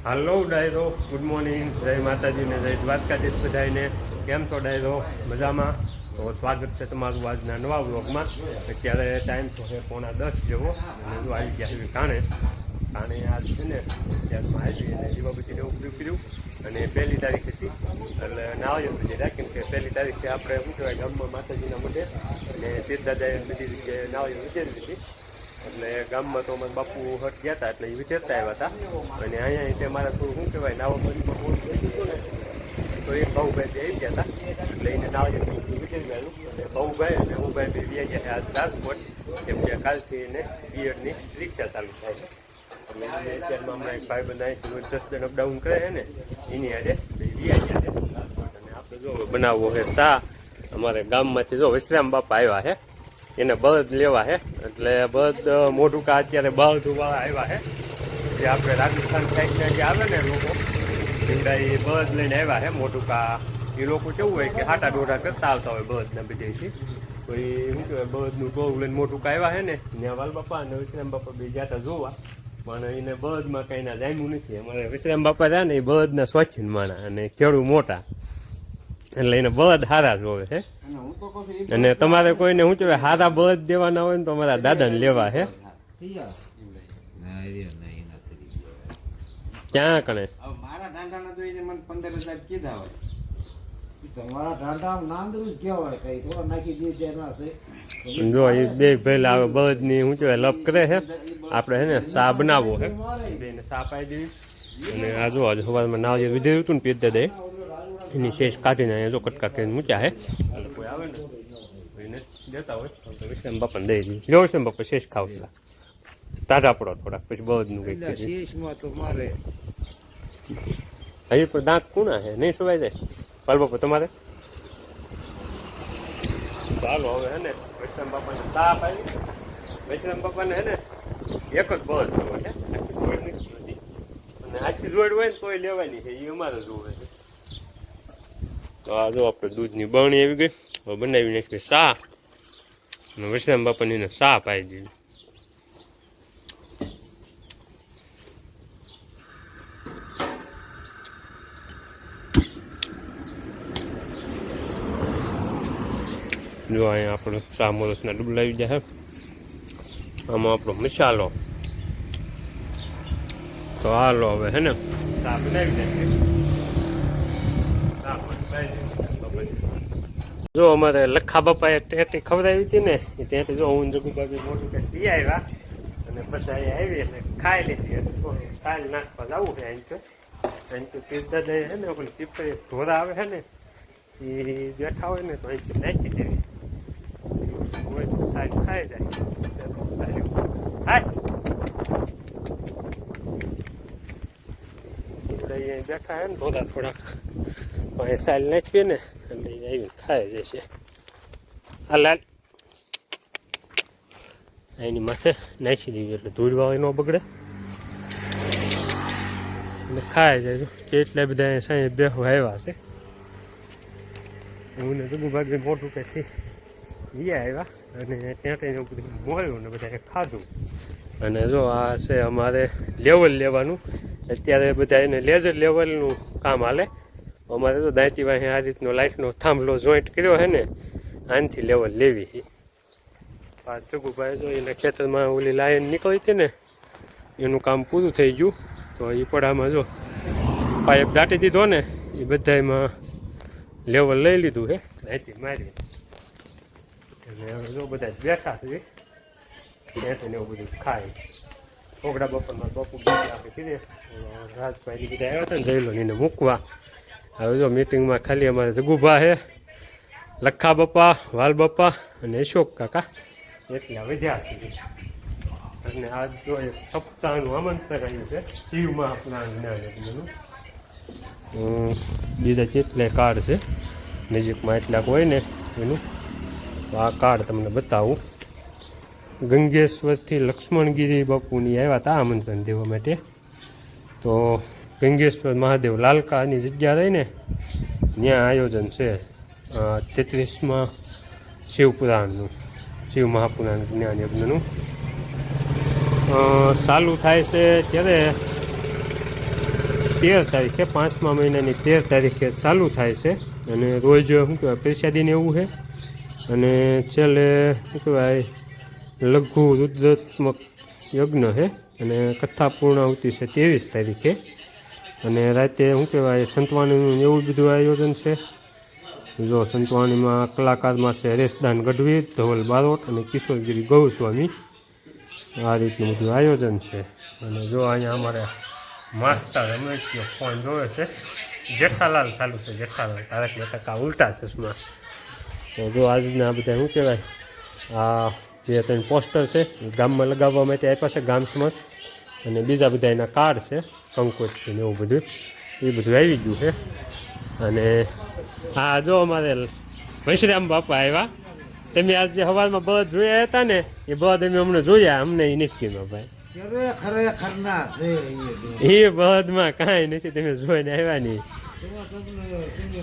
હાલો ડાયરો, good morning, જય માતાજીને જય દ્વારકાધીશ બધાને. કેમ છો ડાયરો? મજામાં? તો સ્વાગત છે તમારું આજના નવા વ્લોગમાં. અત્યારે ટાઈમ તો છે 9:30 જેવો અને જો આવી ગયા છે કાણે આજ છે ને અત્યારમાં આવી અને દીવાબત્તીને એવું બધું કર્યું અને 1લી તારીખ હતી એટલે નાવાયો બધી કેમ કે 1લી તારીખે આપણે શું કહેવાય ગામમાં માતાજીના મઢે અને તીર્થદાદાએ બધી જગ્યાએ નાવાયો વિચારી હતી. એટલે ગામમાં તો અમારા બાપુ હટ ગયા હતા એટલે એ વિચારતા આવ્યા હતા અને અહીંયા તે મારા થોડું શું કહેવાય નાવા બંધમાં પૂરું થઈ ગયું ને તો એ ભાઉભાઈ આવી ગયા હતા એટલે એને નાવા વિચારી ગયું અને ભાઉભાઈ અને હું ભાઈ બે ગયા છે આજ રાજકોટ કેમ કે કાલથી એને બિયરની રિક્ષા ચાલુ થાય છે એટલે અત્યારમાં હમણાં એક ભાઈ બંધ રોજ જસદન અપડાઉન કરે છે ને એની હારે ગયા છે અને આપણે જો બનાવવો છે શા અમારે ગામમાંથી જો વિશ્રામ બાપા આવ્યા છે એને બળદ લેવા છે એટલે બળદ મોઢું કા અત્યારે બળદવાળા આવ્યા છે જે આપણે રાજસ્થાન સાઈડના જે આવે ને લોકો એમડા એ બળદ લઈને આવ્યા છે મોઢું કા. એ લોકો કેવું હોય કે હાટા ડોડા કરતા આવતા હોય બળદના બધેથી તો એ શું કહેવાય બળદનું ટોળું લઈને મોઢું કા આવ્યા છે ને ત્યાં વાલ બાપા અને વિશ્રામ બાપા બે જતા જોવા પણ એને બળદમાં કંઈ ના જામ્યું નથી. અમારે વિશ્રામ બાપા રહ્યા ને એ બળદના સ્વચ્છીન માણા અને ખેડૂ મોટા એટલે એને બળદ હારા જ હોય છે. અને તમારે કોઈને શું કહેવાય હારા બળદ દેવાના હોય ને તો અમારા દાદાને લેવા છે. ક્યાં કણે જો એ બે પહેલા આવે બળદ ની શું કહેવાય લપ કરે છે. આપણે છે ને શા બનાવવો છે બેને શા પાઈ દેવી અને આ જો આજે સવારમાં નાવા વિધેયું હતું ને પીત દે એની શેષ કાઢીને અહીંયા જો કટકા કરીને મૂક્યા છે એટલે કોઈ આવે ને એને દેતા હોય તો વિશ્રામ બાપાને દઈ દીધું. લો વિશ્રામ બાપા શેષ ખાવ પેલા ટાઢા પડો થોડાક પછી બળદનું કંઈક હજી પણ દાંત કુણા છે નહીં સવાય જાય પાલ બાપા તમારે ચાલો હવે હે ને વિશ્રામ બાપાને શા પાડી વિશ્રામ બાપાને હે ને એક જ બળદ લેવો છે અને આખી જોડ હોય ને તોય લેવાની છે એ અમારે જોવે છે. તો આ જો આપણે દૂધની બરણી આવી ગઈ હવે બનાવી નાખીએ શા અને વિશ્રામ બાપાને એને શા પાઈ દીધી. જો અહીંયા આપણો શા મોરસના ડૂબલાવી જાય આમાં આપણો મસાલો તો હાલો હવે હે ને શા બનાવી નાખીએ. જો અમારે લખા બાપાએ ટેટી ખવડાવી હતી ને એ ટેટી જો હું જગુબાબી મોટું કંઈક લઈ આવ્યા અને બધા આવી એટલે ખાઈ લીધી એટલે સાજ નાખવા જવું છે અહીં તો તીર્થદાદા છે ને ઓલી પીપળી ઢોરા આવે છે ને એ બેઠા હોય ને તો અહીંથી નાખી દેવી હોય તો સાજ ખાઈ જાય અહીંયા બેઠા છે ને ઢોરા થોડાક અહીં સાલ નાખીએ ને એટલે આવીને ખાઈ જશે. આ લાલ એની માથે નાખી દેવી એટલે ધૂળવા ન બગડે એટલે ખાઈ જાય. કેટલા બધા સાંઈ બેહવા આવ્યા છે હું ને જગુ ભાગી મોટું કંઈથી એ આવ્યા અને ત્યાં બધું મોર્યું ને બધાએ ખાધું. અને જો આ છે અમારે લેવલ લેવાનું અત્યારે બધા એને લેઝર લેવલનું કામ હાલે. અમારે તો દાંતીવાહી આ રીતનો લાઇટનો થાંભલો જોઈન્ટ કર્યો છે ને આનથી લેવલ લેવી. આ જગુભાઈ જો એના ખેતરમાં ઓલી લાઈન નીકળી હતી ને એનું કામ પૂરું થઈ ગયું તો એ પડામાં જો પાઇપ દાટી દીધો ને એ બધામાં લેવલ લઈ લીધું છે દાંતી મારી અને હવે જો બધા બેઠા છે ત્યાંથી એવું બધું ખાય. છોકરા બપોરમાં બપોર આપણે કીધે રાજભાઈ બધા આવ્યા હતા ને જઈ લો એને મૂકવા. હવે જો મીટિંગમાં ખાલી અમારે જગુભા છે લખા બાપા વાલ બાપા અને અશોક કાકા એટલા વિદ્યાર્થી છે. અને આજ જો એક સપ્તાહનું આમંત્રણ આવ્યું છે શિવ મહાપુરાણ જ્ઞાનનું. બીજા કેટલાય કાર્ડ છે નજીકમાં એટલાક હોય ને એનું તો આ કાર્ડ તમને બતાવું. ગંગેશ્વરથી લક્ષ્મણગીરી બાપુની આવ્યા હતા આમંત્રણ દેવા માટે. તો ગંગેશ્વર મહાદેવ લાલકાની જગ્યા રહી ને ત્યાં આયોજન છે 33માં શિવપુરાણનું શિવ મહાપુરાણ જ્ઞાન યજ્ઞનું. ચાલુ થાય છે ત્યારે 13 તારીખે 5મા મહિનાની 13 તારીખે ચાલુ થાય છે અને રોજ શું કહેવાય પ્રસાદીને એવું છે અને છેલ્લે શું કહેવાય લઘુ રુદ્રાત્મક યજ્ઞ છે અને કથા પૂર્ણાહુતિ છે 23 તારીખે અને રાતે શું કહેવાય સંતવાણીનું એવું બધું આયોજન છે. જો સંતવાણીમાં કલાકારમાં છે હરેશદાન ગઢવી, ધવલ બારોટ અને કિશોરગીરી ગૌસ્વામી. આ રીતનું બધું આયોજન છે. અને જો અહીંયા અમારે માસ્ટર રમેશ ફોન જોવે છે. જેઠાલાલ ચાલુ છે, જેઠાલાલ તારક મહેતા ઉલ્ટા ચશ્મા. તો જો આજના બધા શું કહેવાય આ 2-3 પોસ્ટર છે ગામમાં લગાવવા માટે આપ્યા છે ગામ સમજ અને બીજા બધા એના કાર્ડ છે કંકોત્રી ને એવું બધું એ બધું આવી ગયું છે. અને હા જો અમારે વૈશ્રામ બાપા આવ્યા. તમે આજ જે સવારમાં બળદ જોયા હતા ને એ બળદ અમે અમને જોયા, અમને એ નથી કીધું ભાઈ. એ બળદમાં કાંઈ નથી, તમે જોઈને આવ્યા નહીં.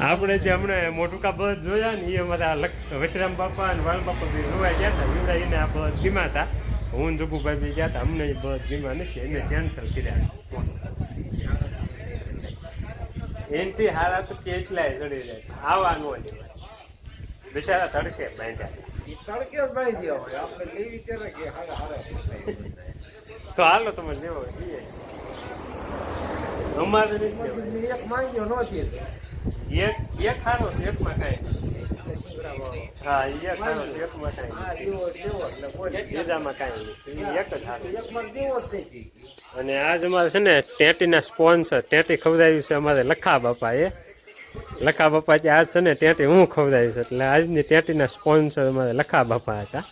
આપણે જે હમણાં મોટુકા બળદ જોયા ને એ અમારા વૈશ્રામ બાપા અને વાલ બાપા બી જોવા ગયા હતા. એવડા એને આ બળદ ગીમા હતા. હું જગુભાઈ બી ગયા હતા. અમને એ બળદ ગીમા નથી, એને કેન્સલ કર્યા. એનથી હારા તો કેટલાય ચડી જાય. આવા ન લેવાય, બિચારા તડકે બાંધ્યા. તો હાલો તમે લેવો અમારે એક હારો એકમાં કાંઈ. હા એક હારો એકમાં કાંઈ, બીજામાં કાંઈ નહીં, એક જ હારો. અને આજ અમારે છે ને ટેટીના સ્પોન્સર ટેટી ખવડાવ્યું છે અમારે લખા બાપાએ. લખા બાપા આજ છે ને ટેટી હું ખવડાવ્યું છે એટલે આજની ટેટીના સ્પોન્સર અમારે લખા બાપા હતા.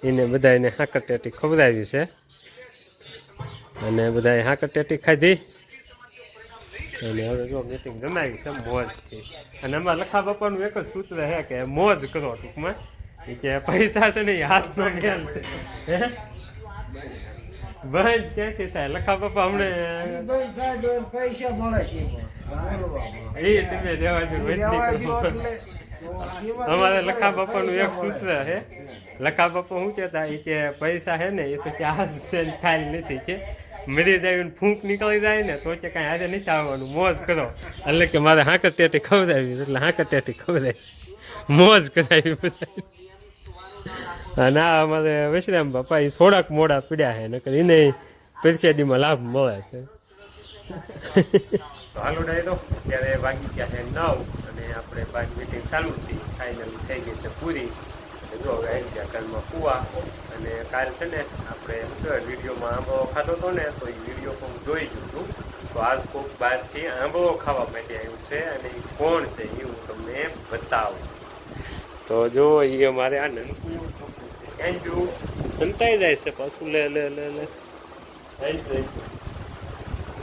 એને બધાને હાકર ટેટી ખવડાવ્યું છે અને બધાએ હાકર ટેટી ખાધી. અને હવે જો મીટિંગ જમાવી છે મોજથી. અને અમારા લખા બાપાનું એક જ સૂત્ર છે કે મોજ કરો. ટૂંકમાં એ કે પૈસા છે ને એ હાથનો મેલ છે. બંધ ક્યાંથી થાય? લખા બાપા હમણે પૈસા મળે છે એ તમે રહેવા દો. અમારે લખા બાપાનું એક સૂત્ર છે. લખા બાપા શું કહેતા એ કે પૈસા છે ને એ તો કે હાથ છે ખાલી નથી કે મરી જાય ફૂંક નીકળી જાય ને તો કે કાંઈ આજે નથી આવવાનું, મોજ કરો. એટલે કે મારે હાકર ટેટી ખવડાવી એટલે હાકર ટેટી ખવડાવી, મોજ કરાવી બધા. અને આ અમારે વૈશ્રામ બાપા એ થોડાક મોડા પીડ્યા છે નકર એને પ્રસાદીમાં લાભ મળે છે. હાલો ડાયરો ત્યારે વાગી ગયા છે 9 અને આપણે બાદ મીટિંગ ચાલુ હતી, ફાઇનલી થઈ ગઈ છે પૂરી. જો હવે આવી ગયા ઘરમાં કુવા. અને કાલ છે ને આપણે વિડીયોમાં આંબો ખાતો હતો ને તો એ વિડીયો પણ જોઈ ગયું હતું. તો આજ કોઈક બહારથી આંબો ખાવા માટે આવ્યું છે અને એ કોણ છે એ હું તમને બતાવું. તો જો એ અમારે આ નનકું એન્જુ અંતાઈ જાય છે પાછું લે લે લે લે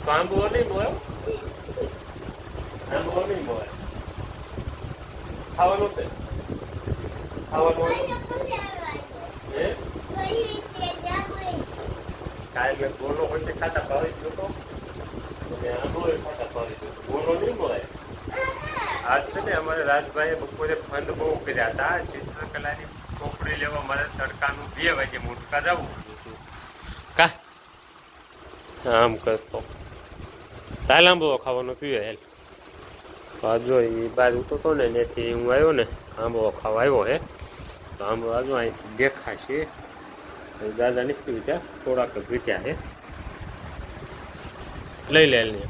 આંબો નહીં મળે, આંબો નહીં મળે. ખાવાનું છે, ખાવાનું કાલે ગોલો હોય તે ખાતા ભાવી ગયો તો આંબો ખાતા ભાવી ગયો, ગોલો નહીં બોલાય. આજ છે ને અમારે રાજભાઈએ બપોરે ફંદ બહુ કર્યા હતા. ચિત્રકલાની ચોપડી લેવા મારે તડકાનું 2 વાગે મોટકા જવું હતું. કા આમ કરતો તાલ આંબો ખાવાનો પીવે હેલ. જો એ બાદ ઉતરતો ને ત્યાંથી હું આવ્યો ને આંબો ખાવા આવ્યો હે. તો આંબો આજુ અહીંથી દેખાશે. દાદા નથી વીત્યા, થોડાક જ વીત્યા છે. લઈ લે ને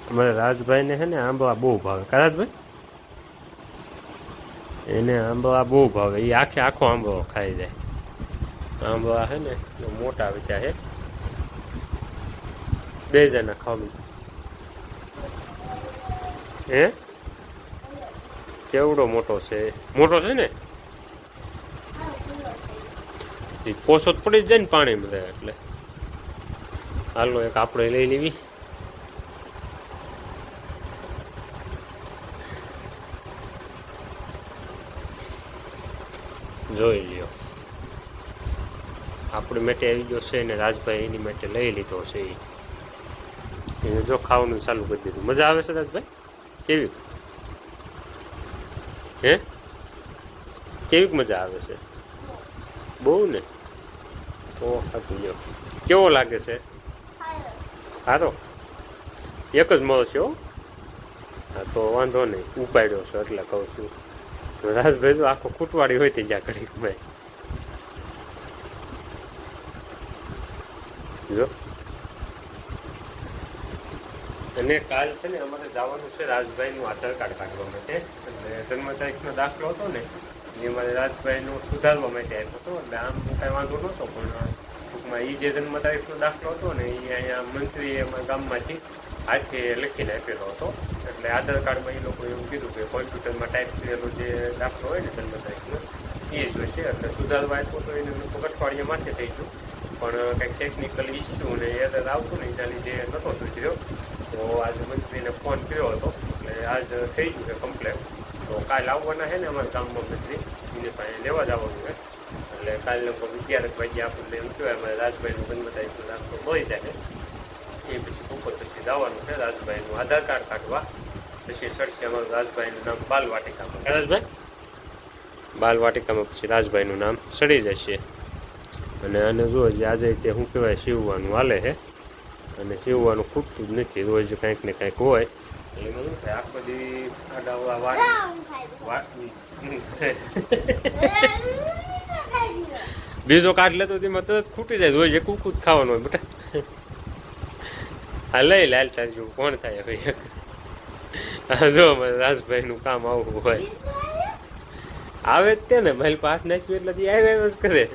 અમારે રાજભાઈને છે ને આંબા બહુ ભાવે. કા રાજભાઈ? એને આંબા બહુ ભાવે. એ આખો આંબો ખાઈ જાય. આંબા છે ને મોટા વીત્યા છે. 2 જણા ખાવા. હે કેવડો મોટો છે? મોટો છે ને એ પોસો પડી જ જાય ને પાણી બધા. એટલે હાલો એક આપણે લઈ લેવી. જોઈ લ્યો આપણે માટે આવી ગયો છે ને રાજભાઈ એની માટે લઈ લીધો છે. એને જો ખાવાનું ચાલુ કરી દીધું. મજા આવે છે રાજભાઈ? કેવી હે કેવીક મજા આવે છે? બહુ ને. તો સાચું લ્યો. કેવો લાગે છે? સારો એક જ મળશે હો. હા તો વાંધો નહીં, ઉપાડ્યો છો એટલે કહું છું. રાજભાઈ જો આખો ખૂટવાડી હોય તે જ્યાં કરી ભાઈ જો. અને કાલ છે ને અમારે જવાનું છે રાજભાઈનું આધાર કાર્ડ કાઢવા માટે. એટલે જન્મ તારીખનો દાખલો હતો ને એ અમારે રાજભાઈનું સુધારવા માટે આવ્યો હતો. એટલે આમ કાંઈ વાંધો નહોતો, પણ ટૂંકમાં એ જે જન્મ તારીખનો દાખલો હતો ને એ અહીંયા મંત્રીએ અમારા ગામમાંથી હાથે લખીને આપેલો હતો. એટલે આધાર કાર્ડમાં એ લોકો એવું કીધું કે કોમ્પ્યુટરમાં ટાઈપ કરેલો જે દાખલો હોય ને જન્મ તારીખનો એ જોઈશે. એટલે સુધારવા આપ્યો તો એને અઠવાડિયા માટે થઈ ગયું, પણ કંઈક ટેકનિકલ ઇસ્યુ ને એરર આવતું ને એના લીધે નહોતો સુધર્યો. તો આજે મંત્રીને ફોન કર્યો હતો એટલે આજ થઈ ગયું છે કમ્પ્લેન. તો કાલ આવવાના છે ને અમારા ગામમાં મંત્રી, એને પાસે લેવા જવાનું છે. એટલે કાલે લગભગ 11 વાગ્યે આપણને એમ કહેવાય અમારે રાજભાઈનું જન્મ તારીખનો દાખલો મળી જાય. એ પછી બપોર પછી જવાનું છે રાજભાઈનું આધાર કાર્ડ કાઢવા. પછી સડશે અમારું રાજભાઈનું નામ બાલવાટિકામાં. રાજભાઈ બાલવાટિકામાં પછી રાજભાઈનું નામ સડી જશે. અને આને જો હજી આજે તે શું કહેવાય સીવવાનું હાલે છે. અને સીવવાનું ખૂટતું જ નથી, રોજ કાંઈક ને કાંઈક હોય. એટલે એમાં શું થાય આખો દી આડા વાત બીજો કાઢ લેતો તેમાં તરત ખૂટી જાય. રોજ એક કૂકું જ ખાવાનું હોય બેટા. હા લઈ લાલ ચાર્જ કોણ થાય ભાઈ. હા જો રાજભાઈનું કામ આવું હોય આવે જ તે ને મારી હાથ નાખ્યું એટલે આવ્યા જ કરે.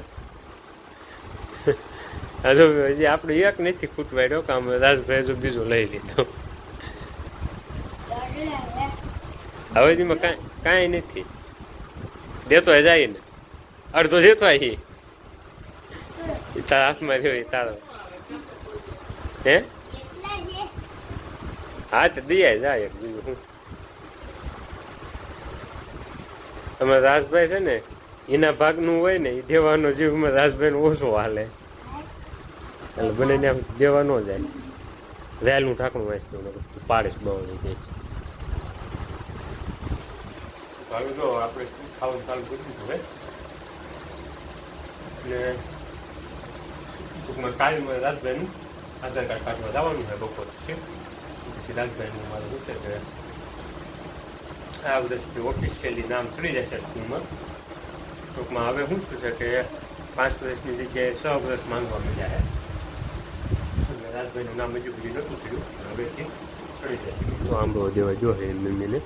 હા જો હજી આપણે એક નથી ખૂટવાડ્યો કામ, રાજભાઈ જો બીજો લઈ લીધો. હવે તેમાં કાંઈ નથી દેતો જાય ને અડધો દેતો અહીં તારા હાથમાં રહ્યો તારો હે. હા તો દિયા જાય બીજું શું. અમારે રાજભાઈ છે ને એના ભાગનું હોય ને એ દેવાનો જીવમાં રાજભાઈને ઓછો હાલે. એટલે બને દેવા ન જાય. વહેલું ઢાંકણું વાંચતું પાડીશ બહુ નહીં. જો આપણે ખાવાનું ચાલુ કરી દીધું હવે. એટલે ટૂંકમાં કાલમાં રાજભાઈનું આધાર કાર્ડ કાઢવા જવાનું છે બપોર પછી. પછી રાજભાઈનું મારું શું છે કે આ વર્ષથી ઓફિશિયલી નામ ચડી જશે સ્કૂલમાં. ટૂંકમાં હવે શું થયું છે કે 5 વર્ષની જગ્યાએ 6 વર્ષ માંગવા મળ્યા છે. એટલે રાજભાઈનું નામ હજુ બધી નહોતું થયું, હવેથી ચડી જશે. તો આંબો દેવા જોઈએ મમ્મીને.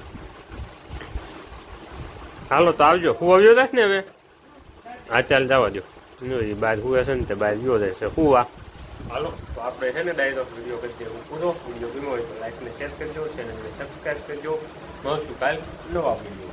હાલો તો આવજો. હું આવ્યો જશ ને હવે. હા ચાલ જવા દો. એ બહાર હુએ છે ને તે બહાર ગયો જાય છે હુવા. હાલો તો આપણે છે ને ડાયરેક્ટ વિડીયો કરી દઈએ પૂરો. વિડીયો ગમ્યો હોય તો લાઈક ને શેર કરજો, ચેનલને સબસ્ક્રાઈબ કરજો. મળશું કાલ નવા વિડીયો.